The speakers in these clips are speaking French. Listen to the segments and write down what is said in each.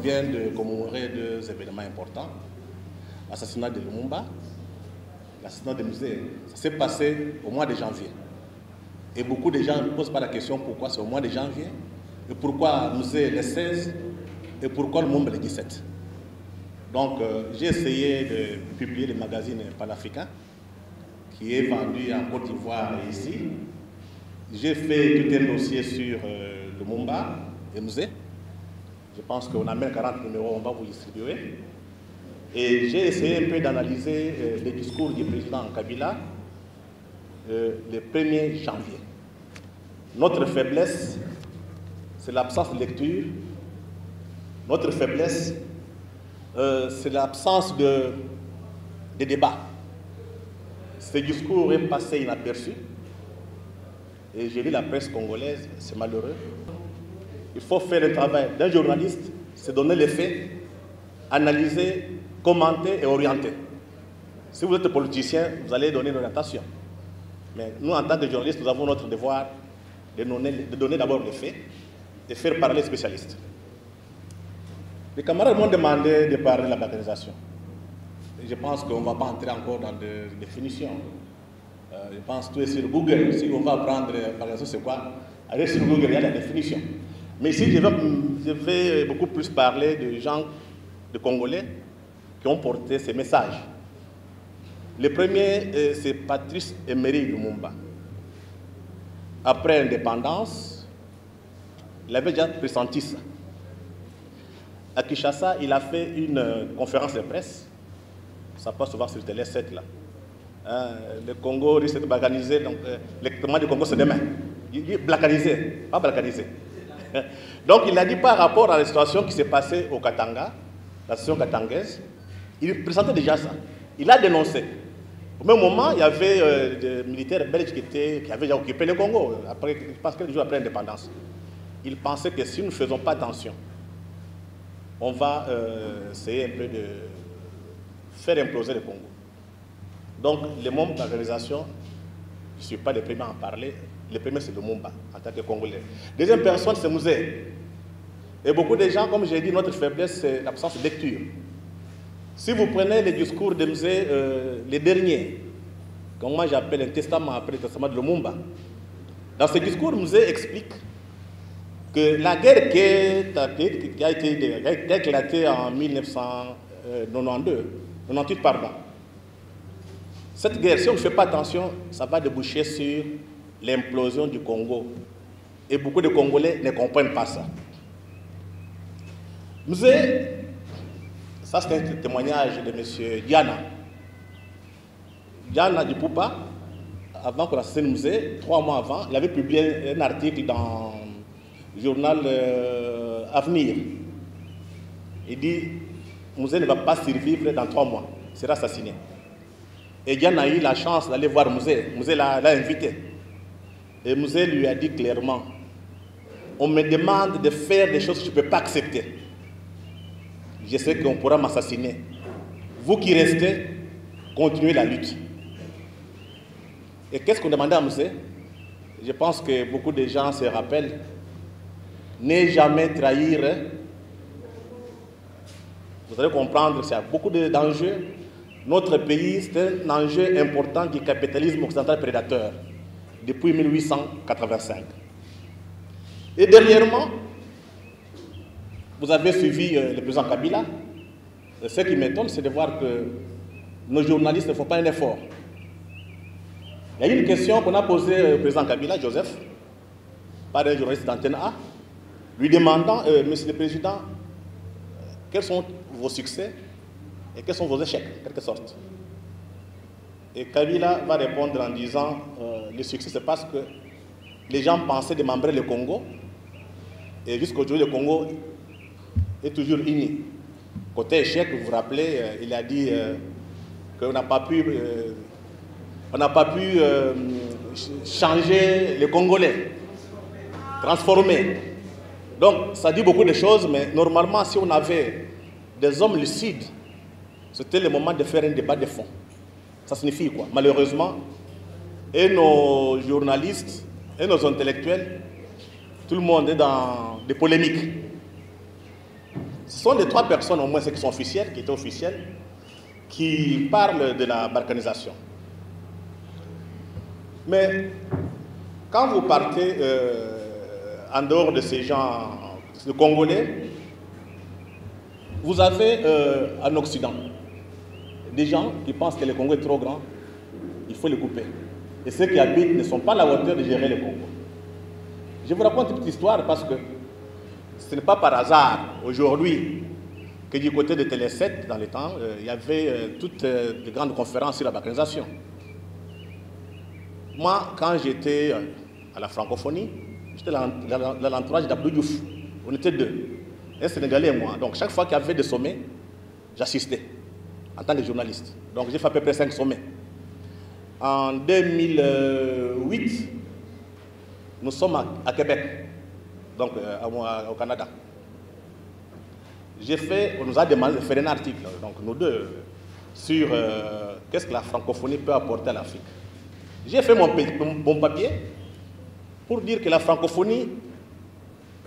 vient de commémorer deux événements importants. L'assassinat de Lumumba, l'assassinat de Musée. Ça s'est passé au mois de janvier. Et beaucoup de gens ne posent pas la question pourquoi c'est au mois de janvier, et pourquoi Musée le 16, et pourquoi Lumumba le 17. Donc j'ai essayé de publier le magazine panafricain, qui est vendu en Côte d'Ivoire et ici. J'ai fait tout un dossier sur Lumumba et Musée. Je pense qu'on a même 40 numéros, on va vous distribuer. Et j'ai essayé un peu d'analyser les discours du président Kabila le 1er janvier. Notre faiblesse, c'est l'absence de lecture. Notre faiblesse, c'est l'absence de débat. Ce discours est passé inaperçu. Et j'ai lu la presse congolaise, c'est malheureux. Il faut faire le travail d'un journaliste, c'est donner les faits, analyser, commenter et orienter. Si vous êtes politicien, vous allez donner une orientation. Mais nous, en tant que journalistes, nous avons notre devoir de donner d'abord les faits, de faire parler les spécialistes. Les camarades m'ont demandé de parler de la balkanisation. Je pense qu'on ne va pas entrer encore dans des définitions. Je pense que tout est sur Google. Si on va apprendre la balkanisation, c'est quoi? Allez sur Google, il y a la définition. Mais ici, je vais beaucoup plus parler de gens, de Congolais, qui ont porté ces messages. Le premier, c'est Patrice Emery Lumumba. Après l'indépendance, il avait déjà pressenti ça. À Kinshasa, il a fait une conférence de presse. Ça passe souvent sur Télé 7 là. Le Congo risque de balkaniser, donc l'électement du Congo c'est demain. Il dit balkaniser, pas balkaniser. Donc il a dit par rapport à la situation qui s'est passée au Katanga, la situation katangaise, il présentait déjà ça. Il a dénoncé. Au même moment, il y avait des militaires belges qui avaient déjà occupé le Congo, après, je pense quelques jours après l'indépendance. Il pensait que si nous ne faisons pas attention, on va essayer un peu de faire imploser le Congo. Donc, les membres de l'organisation, je ne suis pas le premier à en parler. Le premier, c'est Lumumba, en tant que Congolais. Deuxième personne, c'est Musée. Et beaucoup de gens, comme j'ai dit, notre faiblesse, c'est l'absence de lecture. Si vous prenez les discours de Musée, les derniers, comme moi j'appelle un testament après le testament de Lumumba, dans ce discours, Musée explique que la guerre qui a éclaté en 1998, pardon, cette guerre, si on ne fait pas attention, ça va déboucher sur l'implosion du Congo. Et beaucoup de Congolais ne comprennent pas ça. Musée, ça c'est un témoignage de M. Diana. Diana Dipoupa, avant qu'on assassine Musée, 3 mois avant, il avait publié un article dans le journal Avenir. Il dit, Musée ne va pas survivre dans 3 mois, il sera assassiné. Et Diana a eu la chance d'aller voir Musée. Musée l'a invité. Et Musée lui a dit clairement, on me demande de faire des choses que je ne peux pas accepter. Je sais qu'on pourra m'assassiner. Vous qui restez, continuez la lutte. Et qu'est-ce qu'on demandait à Musée? Je pense que beaucoup de gens se rappellent. Ne jamais trahir. Vous allez comprendre, c'est beaucoup d'enjeux. Notre pays, c'est un enjeu important du capitalisme occidental prédateur depuis 1885. Et dernièrement, vous avez suivi le président Kabila. Ce qui m'étonne, c'est de voir que nos journalistes ne font pas un effort. Il y a eu une question qu'on a posée au président Kabila, Joseph, par un journaliste d'Antenne A, lui demandant, Monsieur le Président, quels sont vos succès et quels sont vos échecs, en quelque sorte. Et Kabila va répondre en disant, le succès c'est parce que les gens pensaient démembrer le Congo, et jusqu'aujourd'hui le Congo est toujours uni. Côté échec, vous vous rappelez, il a dit qu'on n'a pas pu, changer les Congolais, transformer. Donc ça dit beaucoup de choses, mais normalement si on avait des hommes lucides, c'était le moment de faire un débat de fond. Ça signifie quoi? Malheureusement, et nos journalistes, et nos intellectuels, tout le monde est dans des polémiques. Ce sont les 3 personnes, au moins ceux qui sont officiels, qui étaient officiels, qui parlent de la balkanisation. Mais quand vous partez en dehors de ces gens, de Congolais, vous avez en Occident des gens qui pensent que le Congo est trop grand, il faut le couper. Et ceux qui habitent ne sont pas à la hauteur de gérer le Congo. Je vous raconte une petite histoire parce que ce n'est pas par hasard aujourd'hui que du côté de Télé 7, dans les temps, il y avait toutes de grandes conférences sur la balkanisation. Moi, quand j'étais à la francophonie, j'étais dans l'entourage d'Abdou Diouf. On était 2, un Sénégalais et moi. Donc chaque fois qu'il y avait des sommets, j'assistais en tant que journaliste. Donc j'ai fait à peu près 5 sommets. En 2008, nous sommes à Québec, donc au Canada. On nous a demandé de faire un article, donc nous 2, sur qu'est-ce que la francophonie peut apporter à l'Afrique. J'ai fait mon papier pour dire que la francophonie,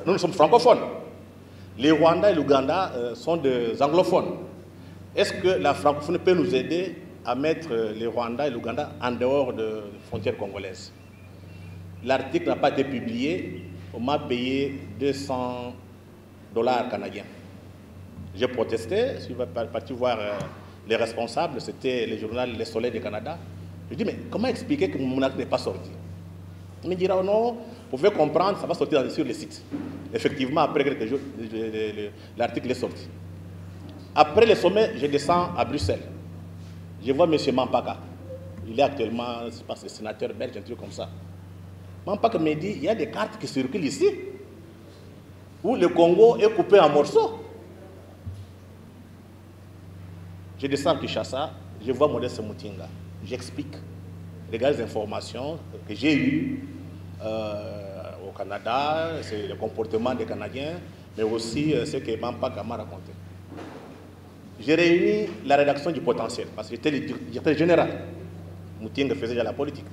nous sommes francophones. Les Rwandais et l'Ouganda sont des anglophones. Est-ce que la francophonie peut nous aider à mettre les Rwandais et l'Ouganda en dehors des frontières congolaises? L'article n'a pas été publié. On m'a payé $200 canadiens. J'ai protesté, je suis parti voir les responsables, c'était le journal Le Soleil du Canada. Je dis, mais comment expliquer que mon acte n'est pas sorti? Il me dira, oh non, vous pouvez comprendre, ça va sortir sur le site. Effectivement, après quelques jours, l'article est sorti. Après le sommet, je descends à Bruxelles. Je vois M. Mampaka. Il est actuellement, je pense, le sénateur belge, un truc comme ça. Mampaka me dit, il y a des cartes qui circulent ici, où le Congo est coupé en morceaux. Je descends à Kinshasa, je vois Modeste Mutinga. J'explique. Regarde les informations que j'ai eues au Canada, c'est le comportement des Canadiens, mais aussi ce que Mampaka m'a raconté. J'ai réuni la rédaction du Potentiel, parce que j'étais le directeur général. Mutinga faisait déjà la politique.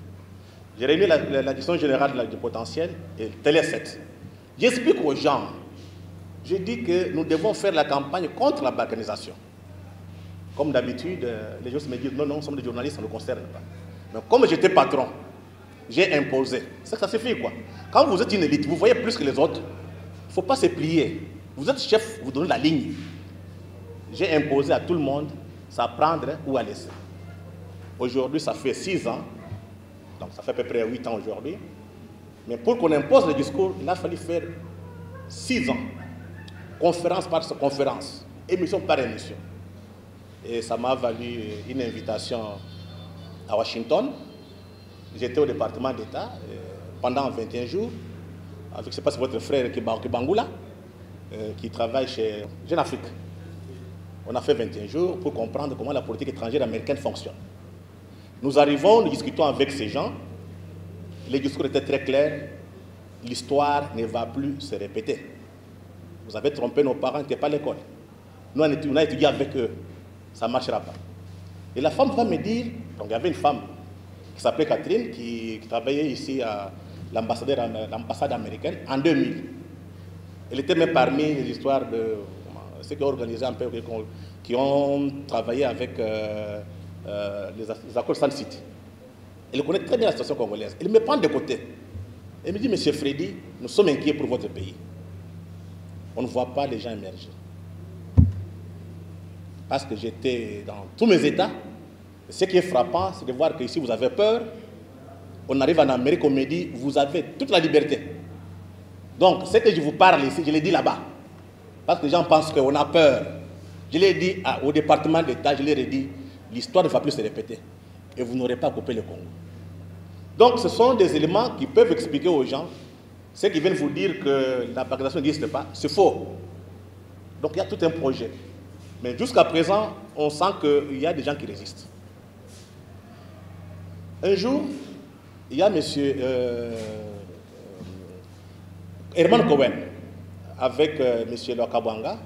J'ai réuni la direction générale du Potentiel et Télé 7. J'explique aux gens, je dis que nous devons faire la campagne contre la balkanisation. Comme d'habitude, les gens me disent non, non, nous sommes des journalistes, ça ne nous concerne pas. Mais comme j'étais patron, j'ai imposé. C'est que ça suffit quoi. Quand vous êtes une élite, vous voyez plus que les autres, il ne faut pas se plier. Vous êtes chef, vous donnez la ligne. J'ai imposé à tout le monde, ça à prendre ou à laisser. Aujourd'hui, ça fait 6 ans, donc ça fait à peu près 8 ans aujourd'hui. Mais pour qu'on impose le discours, il a fallu faire 6 ans. Conférence par conférence, émission par émission. Et ça m'a valu une invitation à Washington. J'étais au département d'État pendant 21 jours, avec, je ne sais pas si votre frère Kibangula, qui travaille chez Jeune Afrique. On a fait 21 jours pour comprendre comment la politique étrangère américaine fonctionne. Nous arrivons, nous discutons avec ces gens. Les discours étaient très clairs. L'histoire ne va plus se répéter. Vous avez trompé nos parents, n'étaient pas à l'école. Nous, on a étudié avec eux. Ça ne marchera pas. Et la femme va me dire, donc il y avait une femme qui s'appelait Catherine, qui travaillait ici à l'ambassade américaine en 2000. Elle était même parmi les histoires de ceux qui ont organisé un peu, qui ont travaillé avec les accords Sun City. Elle connaît très bien la situation congolaise. Elle me prend de côté. Elle me dit, Monsieur Freddy, nous sommes inquiets pour votre pays. On ne voit pas les gens émerger. Parce que j'étais dans tous mes états. Et ce qui est frappant, c'est de voir qu'ici, vous avez peur. On arrive en Amérique, on me dit, vous avez toute la liberté. Donc, ce que je vous parle ici, je l'ai dit là-bas. Parce que les gens pensent qu'on a peur. Je l'ai dit au département d'État, je leur ai dit, l'histoire ne va plus se répéter. Et vous n'aurez pas coupé le Congo. Donc, ce sont des éléments qui peuvent expliquer aux gens, ceux qui viennent vous dire que la balkanisation n'existe pas, c'est faux. Donc, il y a tout un projet. Mais jusqu'à présent, on sent qu'il y a des gens qui résistent. Un jour, il y a M. Herman Cohen avec M. Lokabwanga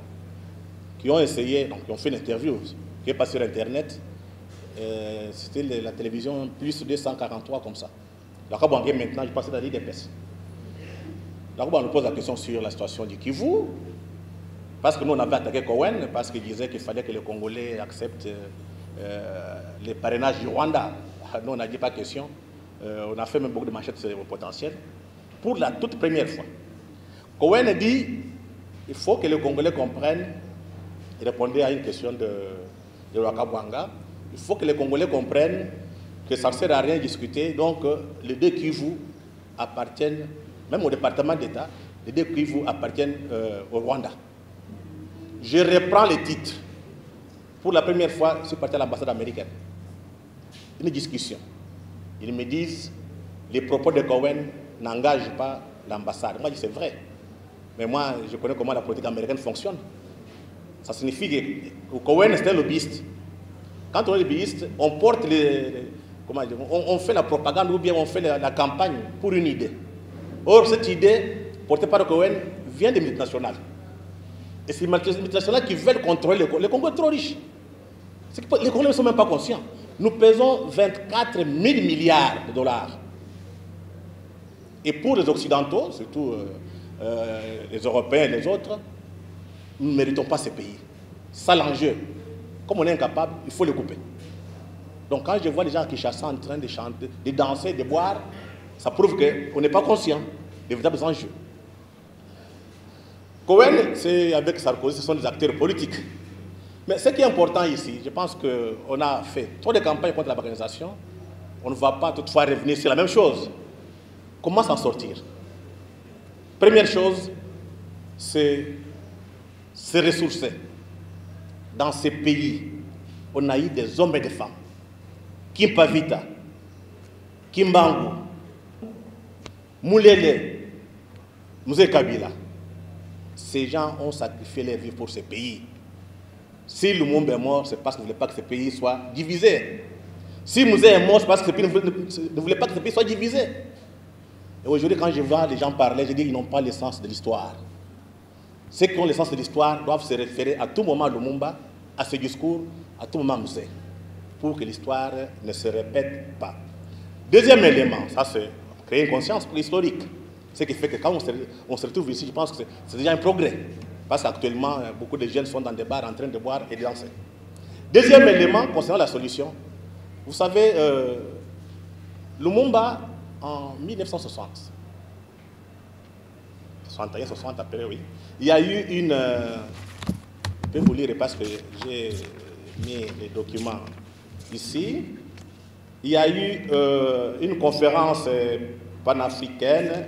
qui ont essayé, donc qui ont fait une interview qui est passée sur Internet. C'était la télévision plus 243 comme ça. Lokabwanga maintenant, je passais dans l'IDPS. Lokabwanga nous pose la question sur la situation du Kivu. Parce que nous, on avait attaqué Cohen, parce qu'il disait qu'il fallait que les Congolais acceptent les parrainages du Rwanda. Nous, on n'a dit pas question. On a fait même beaucoup de manchettes au potentiel. Pour la toute première fois, Cohen dit il faut que les Congolais comprennent, il répondait à une question de Wakabwanga, il faut que les Congolais comprennent que ça ne sert à rien de discuter. Donc, les deux Kivu appartiennent, même au département d'État, les deux Kivu appartiennent au Rwanda. Je reprends les titres. Pour la première fois, je suis parti à l'ambassade américaine. Une discussion. Ils me disent, les propos de Cohen n'engagent pas l'ambassade. Moi, je dis, c'est vrai. Mais moi, je connais comment la politique américaine fonctionne. Ça signifie que Cohen, c'est un lobbyiste. Quand on est lobbyiste, on porte comment dire, on fait la propagande ou bien on fait la campagne pour une idée. Or, cette idée, portée par Cohen, vient des multinationales. Et c'est les multinationales qui veulent contrôler le Congo est trop riche. Les Congolais ne sont même pas conscients. Nous pesons 24 000 milliards de dollars. Et pour les Occidentaux, surtout les Européens et les autres, nous ne méritons pas ces pays. C'est ça l'enjeu. Comme on est incapable, il faut les couper. Donc quand je vois les gens qui chassent en train de chanter, de danser, de boire, ça prouve qu'on n'est pas conscient des véritables enjeux. Cohen, c'est avec Sarkozy, ce sont des acteurs politiques. Mais ce qui est important ici, je pense qu'on a fait trop de campagnes contre la balkanisation. On ne va pas toutefois revenir sur la même chose. Comment s'en sortir? Première chose, c'est se ressourcer. Dans ces pays, on a eu des hommes et des femmes. Kimpavita, Kimbangu, Moulele, Mouzé Kabila. Ces gens ont sacrifié leur vie pour ces pays. Si Lumumba est mort, c'est parce qu'il ne voulait pas que ce pays soit divisé. Si Mouzé est mort, c'est parce que ce pays ne voulait pas que ce pays soit divisé. Et aujourd'hui, quand je vois les gens parler, je dis qu'ils n'ont pas l'essence de l'histoire. Ceux qui ont l'essence de l'histoire doivent se référer à tout moment à Lumumba, à ce discours, à tout moment à Mouzé, pour que l'histoire ne se répète pas. Deuxième élément, ça c'est créer une conscience préhistorique. Ce qui fait que quand on se retrouve ici, je pense que c'est déjà un progrès. Parce qu'actuellement, beaucoup de jeunes sont dans des bars en train de boire et de danser. Deuxième élément, concernant la solution. Vous savez, Lumumba, en 1960, 61, 60 après, oui, il y a eu une... je peux vous lire parce que j'ai mis les documents ici. Il y a eu une conférence panafricaine.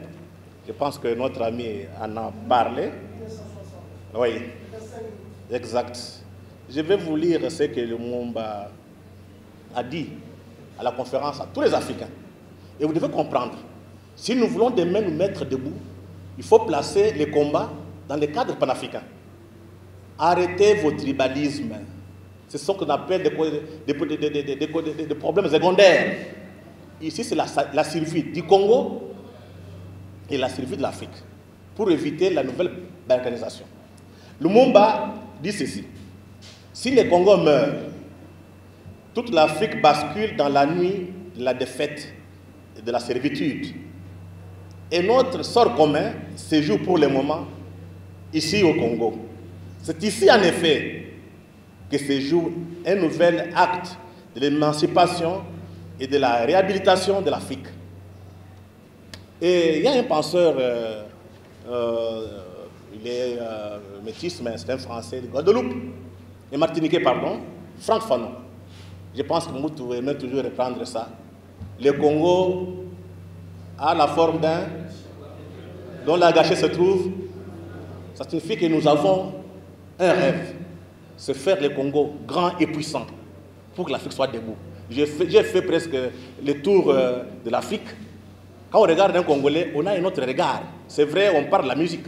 Je pense que notre ami en a parlé. Oui, exact. Je vais vous lire ce que Lumumba a dit à la conférence à tous les Africains. Et vous devez comprendre, si nous voulons demain nous mettre debout, il faut placer les combats dans le cadre panafricain. Arrêtez vos tribalismes. C'est ce qu'on appelle des problèmes secondaires. Ici, c'est la survie du Congo et la survie de l'Afrique pour éviter la nouvelle balkanisation. Lumumba dit ceci. Si le Congo meurt, toute l'Afrique bascule dans la nuit de la défaite et de la servitude. Et notre sort commun se joue pour le moment ici au Congo. C'est ici en effet que se joue un nouvel acte de l'émancipation et de la réhabilitation de l'Afrique. Et il y a un penseur, il est métis, mais c'est un Français de Guadeloupe, et Martiniquais, pardon, Franck Fanon. Je pense que Moutou aime toujours reprendre ça. Le Congo a la forme d'un, dont la gâchette se trouve. Ça signifie que nous avons un rêve, c'est faire le Congo grand et puissant pour que l'Afrique soit debout. J'ai fait presque le tour de l'Afrique. Quand on regarde un Congolais, on a un autre regard. C'est vrai, on parle de la musique.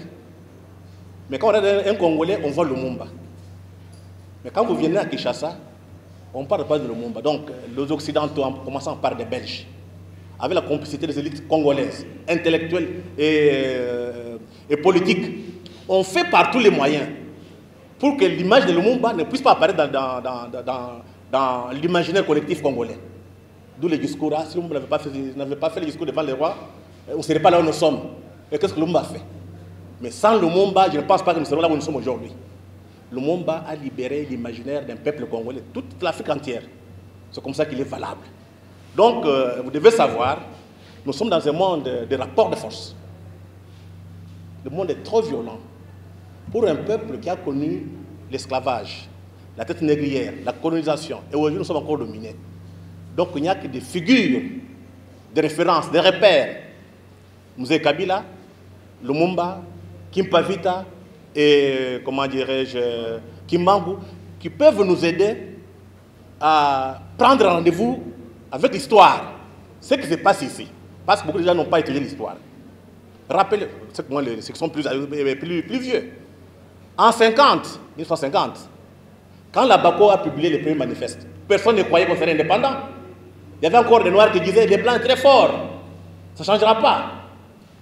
Mais quand on regarde un Congolais, on voit Lumumba. Mais quand vous venez à Kinshasa, on ne parle pas de Lumumba. Donc, les Occidentaux, en commençant par des Belges, avec la complicité des élites congolaises, intellectuelles et politiques, ont fait par tous les moyens pour que l'image de Lumumba ne puisse pas apparaître dans l'imaginaire collectif congolais. D'où le discours, si Lumumba n'avait pas fait le discours devant les rois, on ne serait pas là où nous sommes. Et qu'est-ce que Lumumba a fait? Mais sans Lumumba, je ne pense pas que nous serons là où nous sommes aujourd'hui. Lumumba a libéré l'imaginaire d'un peuple congolais, toute l'Afrique entière. C'est comme ça qu'il est valable. Donc, vous devez savoir, nous sommes dans un monde de rapports de force. Le monde est trop violent. Pour un peuple qui a connu l'esclavage, la traite négrière, la colonisation, et aujourd'hui nous sommes encore dominés. Donc il n'y a que des figures, des références, des repères. Mzee Kabila, Lumumba, Kimpavita et, comment dirais-je, Kimbangu, qui peuvent nous aider à prendre rendez-vous avec l'histoire, ce qui se passe ici. Parce que beaucoup de gens n'ont pas étudié l'histoire. Rappelez, c'est que moi, ceux qui sont plus vieux. En 1950, quand la BACO a publié les premiers manifestes, personne ne croyait qu'on serait indépendant. Il y avait encore des Noirs qui disaient les Blancs très forts, ça ne changera pas.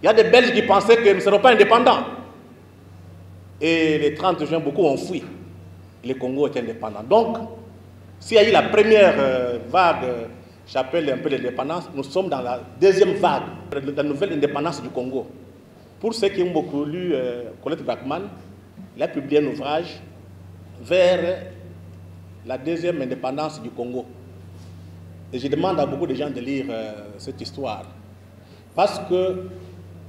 Il y a des Belges qui pensaient que nous ne serons pas indépendants. Et les 30 juin, beaucoup ont fui. Le Congo est indépendant. Donc, s'il y a eu la première vague, j'appelle un peu l'indépendance, nous sommes dans la deuxième vague, la nouvelle indépendance du Congo. Pour ceux qui ont beaucoup lu Colette Brackman, il a publié un ouvrage vers la deuxième indépendance du Congo. Et je demande à beaucoup de gens de lire cette histoire. Parce que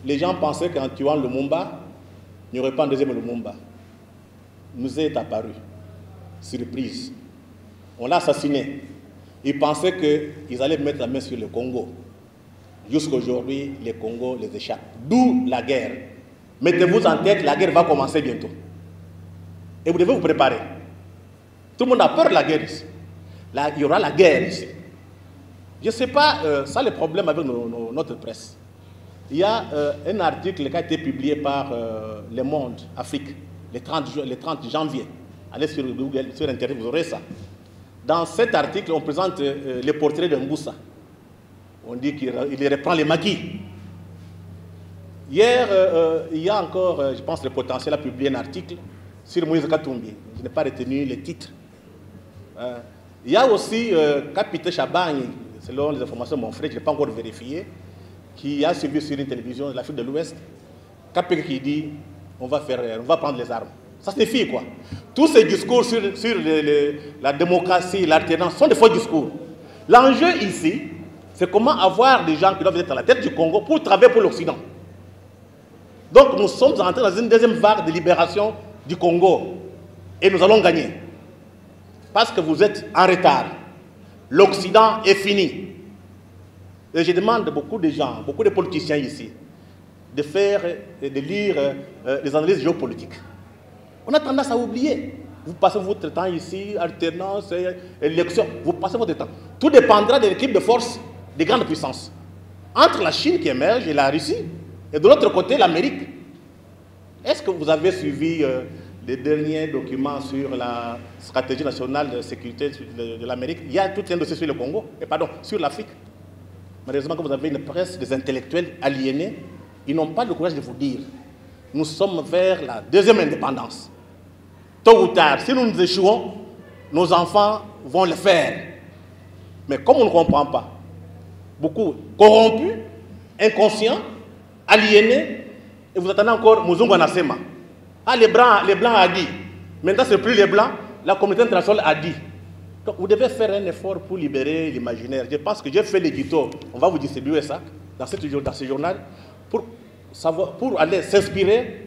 les gens pensaient qu'en tuant Lumumba, il n'y aurait pas un deuxième Lumumba. Nous est apparu. Surprise. On l'a assassiné. Ils pensaient qu'ils allaient mettre la main sur le Congo. Jusqu'à aujourd'hui, le Congo les échappe. D'où la guerre. Mettez-vous en tête, la guerre va commencer bientôt. Et vous devez vous préparer. Tout le monde a peur de la guerre ici. Là, il y aura la guerre ici. Je ne sais pas, ça le problème avec notre presse. Il y a un article qui a été publié par Le Monde Afrique, le 30 janvier. Allez sur Google, sur Internet, vous aurez ça. Dans cet article, on présente le portrait de Mbusa. On dit qu'il reprend les maquis. Hier, il y a encore, je pense, le potentiel a publié un article sur Moïse Katumbi. Je n'ai pas retenu les titres. Il y a aussi Capitaine Chabagne, selon les informations de mon frère, je n'ai pas encore vérifié, qui a suivi sur une télévision de l'Afrique de l'Ouest, Capitaine qui dit on va prendre les armes. Ça signifie quoi? Tous ces discours sur la démocratie, l'alternance sont des faux discours. L'enjeu ici, c'est comment avoir des gens qui doivent être à la tête du Congo pour travailler pour l'Occident. Donc nous sommes entrés dans une deuxième vague de libération du Congo. Et nous allons gagner. Parce que vous êtes en retard. L'Occident est fini. Et je demande à beaucoup de gens, beaucoup de politiciens ici, de lire les analyses géopolitiques. On a tendance à oublier. Vous passez votre temps ici, alternance, élection, vous passez votre temps. Tout dépendra de l'équipe de force des grandes puissances. Entre la Chine qui émerge et la Russie, et de l'autre côté, l'Amérique. Est-ce que vous avez suivi les derniers documents sur la stratégie nationale de sécurité de l'Amérique? Il y a tout un dossier sur le Congo, et pardon, sur l'Afrique. Malheureusement, quand vous avez une presse des intellectuels aliénés, ils n'ont pas le courage de vous dire. Nous sommes vers la deuxième indépendance. Tôt ou tard, si nous nous échouons, nos enfants vont le faire. Mais comme on ne comprend pas, beaucoup corrompus, inconscients, aliénés, et vous attendez encore Muzungu Anasema. Ah, les Blancs a dit. Maintenant, ce n'est plus les Blancs, la communauté internationale a dit. Donc, vous devez faire un effort pour libérer l'imaginaire. Je pense que j'ai fait l'édito, on va vous distribuer ça dans ce journal, pour aller s'inspirer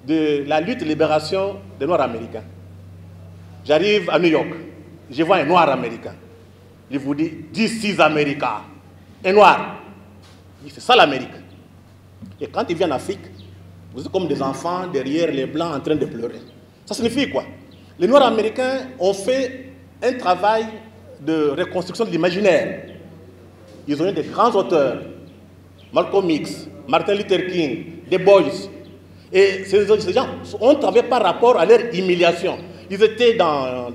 de la lutte de libération des Noirs américains. J'arrive à New York, je vois un Noir américain. Il vous dit, this is America. Un Noir. C'est ça l'Amérique. Et quand il vient en Afrique, vous êtes comme des enfants derrière les Blancs en train de pleurer. Ça signifie quoi? Les Noirs américains ont fait un travail de reconstruction de l'imaginaire. Ils ont eu des grands auteurs, Malcolm X, Martin Luther King, Du Bois. Et ces gens ont travaillé par rapport à leur humiliation. Ils étaient dans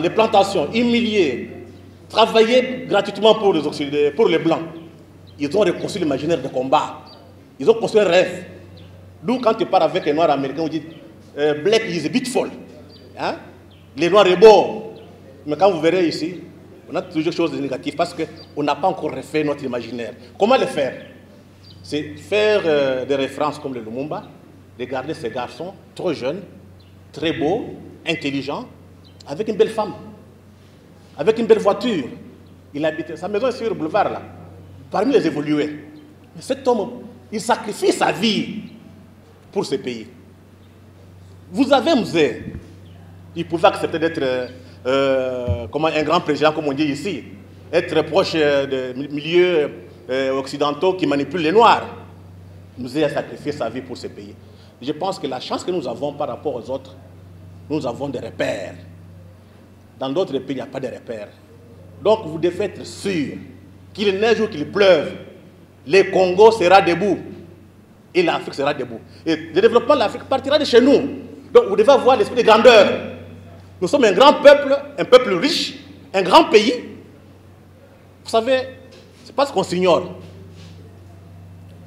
les plantations, humiliés, travaillaient gratuitement pour les Blancs. Ils ont reconstruit l'imaginaire de combat. Ils ont construit un rêve. D'où quand tu pars avec les Noirs américains, on dit Black is beautiful. Hein? Les Noirs sont beaux. Mais quand vous verrez ici, on a toujours des choses négatives parce qu'on n'a pas encore refait notre imaginaire. Comment le faire? C'est faire des références comme le Lumumba, regarder ces garçons trop jeunes, très beau, intelligent, avec une belle femme, avec une belle voiture. Il habitait, sa maison est sur le boulevard, là, parmi les évolués. Mais cet homme, il sacrifie sa vie pour ce pays. Vous avez Mzee, il pouvait accepter d'être comme un grand président, comme on dit ici, être proche des milieux occidentaux qui manipulent les Noirs. Mzee a sacrifié sa vie pour ce pays. Je pense que la chance que nous avons par rapport aux autres, nous avons des repères. Dans d'autres pays, il n'y a pas de repères. Donc vous devez être sûr qu'il neige ou qu'il pleuve, le Congo sera debout et l'Afrique sera debout. Et le développement de l'Afrique partira de chez nous. Donc vous devez avoir l'esprit de grandeur. Nous sommes un grand peuple riche, un grand pays. Vous savez, c'est pas ce qu'on s'ignore.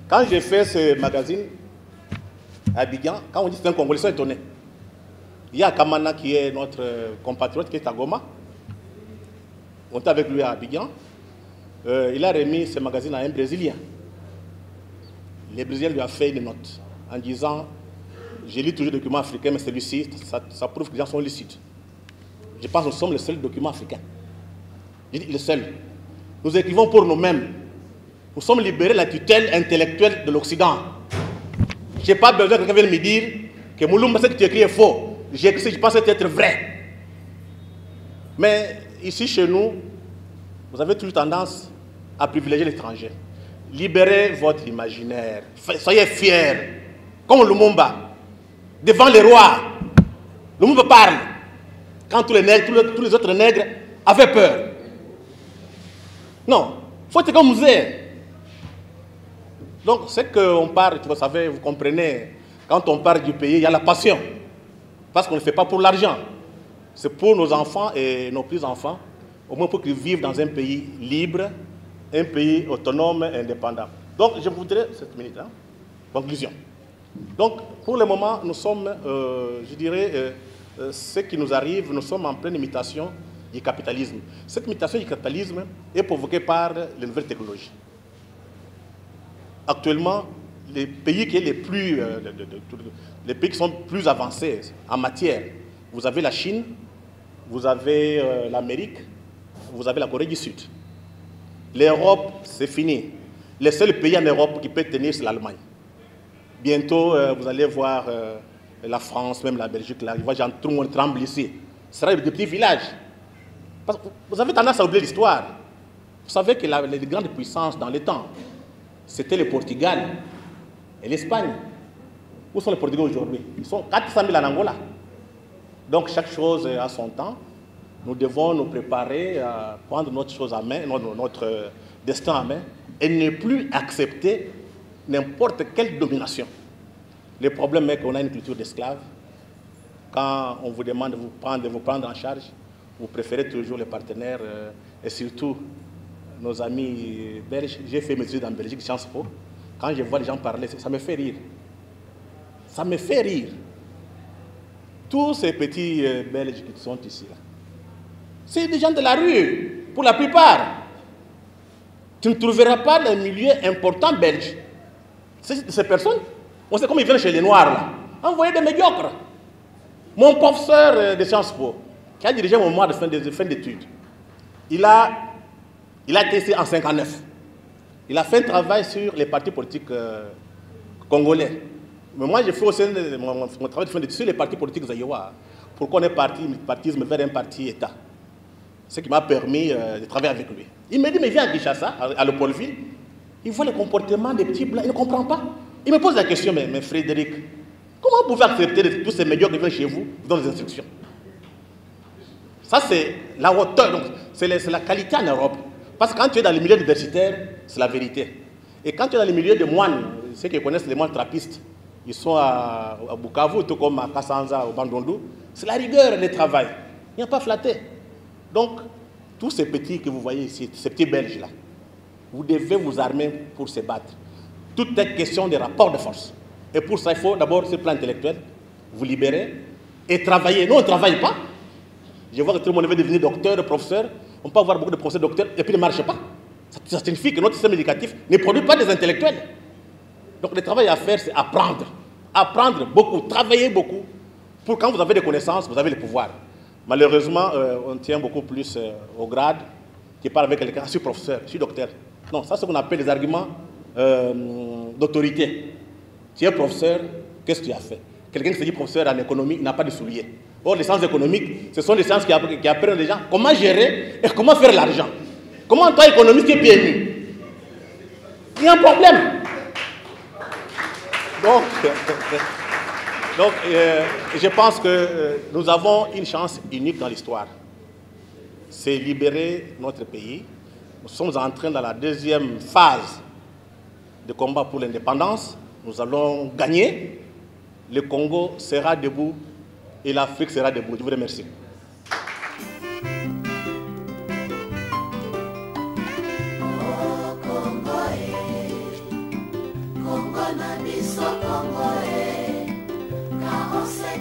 Quand j'ai fait ce magazine à Abidjan, quand on dit que c'est un Congolais, ils sont étonnés. Il y a Kamana qui est notre compatriote qui est à Goma. On était avec lui à Abidjan. Il a remis ce magazine à un Brésilien. Le Brésilien lui a fait une note en disant: je lis toujours les documents africains, mais celui-ci, ça prouve que les gens sont lucides. Je pense que nous sommes le seul document africain. Je dis le seul. Nous écrivons pour nous-mêmes. Nous sommes libérés de la tutelle intellectuelle de l'Occident. Je n'ai pas besoin que quelqu'un vienne me dire que Moulumba, ce que tu écris est faux. J'ai écrit ce que je pense être vrai. Mais ici, chez nous, vous avez toujours tendance à privilégier l'étranger. Libérez votre imaginaire. Soyez fiers. Comme Lumumba. Devant les rois. Lumumba parle. Quand tous les autres nègres avaient peur. Non. Il faut être comme Mzee. Donc, c'est qu'on parle, vous savez, vous comprenez, quand on parle du pays, il y a la passion. Parce qu'on ne le fait pas pour l'argent. C'est pour nos enfants et nos petits-enfants, au moins pour qu'ils vivent dans un pays libre, un pays autonome et indépendant. Donc, je voudrais, cette minute, hein, conclusion. Donc, pour le moment, nous sommes, je dirais, ce qui nous arrive, nous sommes en pleine imitation du capitalisme. Cette imitation du capitalisme est provoquée par les nouvelles technologies. Actuellement, les pays les pays qui sont plus avancés en matière, vous avez la Chine, vous avez l'Amérique, vous avez la Corée du Sud. L'Europe, c'est fini. Le seul pays en Europe qui peut tenir, c'est l'Allemagne. Bientôt, vous allez voir la France, même la Belgique, là, tout le monde tremble ici. Ce sera des petits villages. Parce que vous avez tendance à oublier l'histoire. Vous savez que les grandes puissances dans les temps, c'était le Portugal et l'Espagne. Où sont les Portugais aujourd'hui? Ils sont 400 000 en Angola. Donc chaque chose a son temps. Nous devons nous préparer à prendre notre chose à main, notre destin à main, et ne plus accepter n'importe quelle domination. Le problème est qu'on a une culture d'esclaves. Quand on vous demande de vous prendre en charge, vous préférez toujours les partenaires et surtout nos amis belges. J'ai fait mes études en Belgique, Sciences Po. Quand je vois les gens parler, ça me fait rire. Ça me fait rire. Tous ces petits Belges qui sont ici, là, c'est des gens de la rue, pour la plupart. Tu ne trouveras pas le milieu important belge. Ces personnes, on sait comment ils viennent chez les Noirs, là. Envoyer des médiocres. Mon professeur de Sciences Po, qui a dirigé mon mois de fin d'études, il a été ici en 1959. Il a fait un travail sur les partis politiques congolais. Mais moi, j'ai fait aussi mon travail de fin d'études sur les partis politiques zaïrois. Pourquoi on est parti du partisme vers un parti État. Ce qui m'a permis de travailler avec lui. Il me dit, mais viens à Kinshasa, à Leopoldville. Il voit le comportement des petits blancs, il ne comprend pas. Il me pose la question, mais Frédéric, comment vous pouvez accepter tous ces médiocres qui viennent chez vous, vous donnent des instructions? Ça, c'est la hauteur, c'est la qualité en Europe. Parce que quand tu es dans les milieux universitaires, c'est la vérité. Et quand tu es dans les milieux de moines, ceux qui connaissent les moines trappistes, ils sont à Bukavu, tout comme à Kassanza, au Bandundu, c'est la rigueur, le travail. Il n'y a pas flatté. Donc, tous ces petits que vous voyez ici, ces petits Belges-là, vous devez vous armer pour se battre. Tout est question de rapport de force. Et pour ça, il faut d'abord, sur le plan intellectuel, vous libérer et travailler. Nous, on ne travaille pas. Je vois que tout le monde veut devenir docteur, professeur. On peut avoir beaucoup de professeurs docteurs et puis ne marche pas. Ça signifie que notre système éducatif ne produit pas des intellectuels. Donc le travail à faire, c'est apprendre. Apprendre beaucoup, travailler beaucoup Quand vous avez des connaissances, vous avez le pouvoir. Malheureusement, on tient beaucoup plus au grade qui parle avec quelqu'un. Je suis professeur, je suis docteur. Non, ça c'est ce qu'on appelle les arguments d'autorité. Tu es professeur, qu'est-ce que tu as fait? Quelqu'un qui se dit professeur en économie n'a pas de souliers. Or, les sciences économiques, ce sont les sciences qui apprennent les gens comment gérer et comment faire l'argent. Comment toi, économiste, tu es pieds nus? Il y a un problème. Donc, je pense que nous avons une chance unique dans l'histoire. C'est libérer notre pays. Nous sommes entrés dans la deuxième phase de combat pour l'indépendance. Nous allons gagner. Le Congo sera debout et l'Afrique sera debout. Je vous remercie. Congo na biso Congo car on s'est